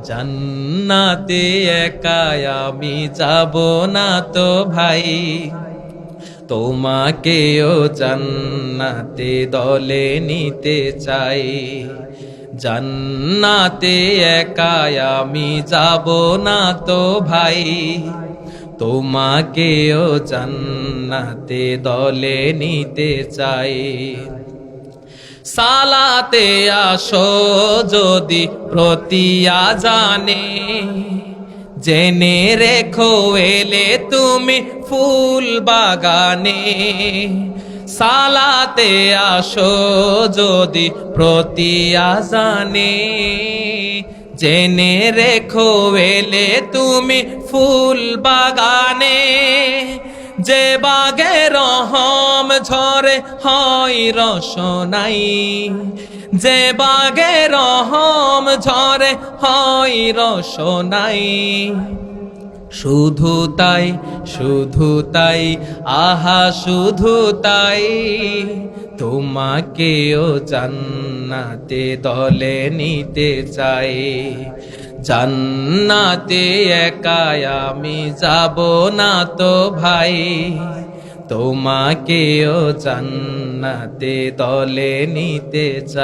জান্নাতে একা আমি যাব না তো ভাই, তোমাকেও জান্নাতে দলে নিতে চাই। জান্নাতে একা আমি যাব না তো ভাই, তোমাকেও জান্নাতে দলে নিতে চাই। সালাতে আসো যদি প্রতি আজানে, জেনে রেখো এলে তুমি ফুল বাগানে। সালাতে আসো যদি প্রতি আজানে, জেনে রেখো এলে তুমি ফুল বাগানে। যে বাগে রহম ঝরে হয় রসনাই, যে বাগে রহম ঝরে হয় রসনাই। শুধু তাই, শুধু তাই, আহা শুধু তাই, তোমাকেও জান্নাতে দলে নিতে চাই। জান্নাতে একা আমি যাব না তো ভাই, তোমাকেও জান্নাতে দলে নিতে চাই।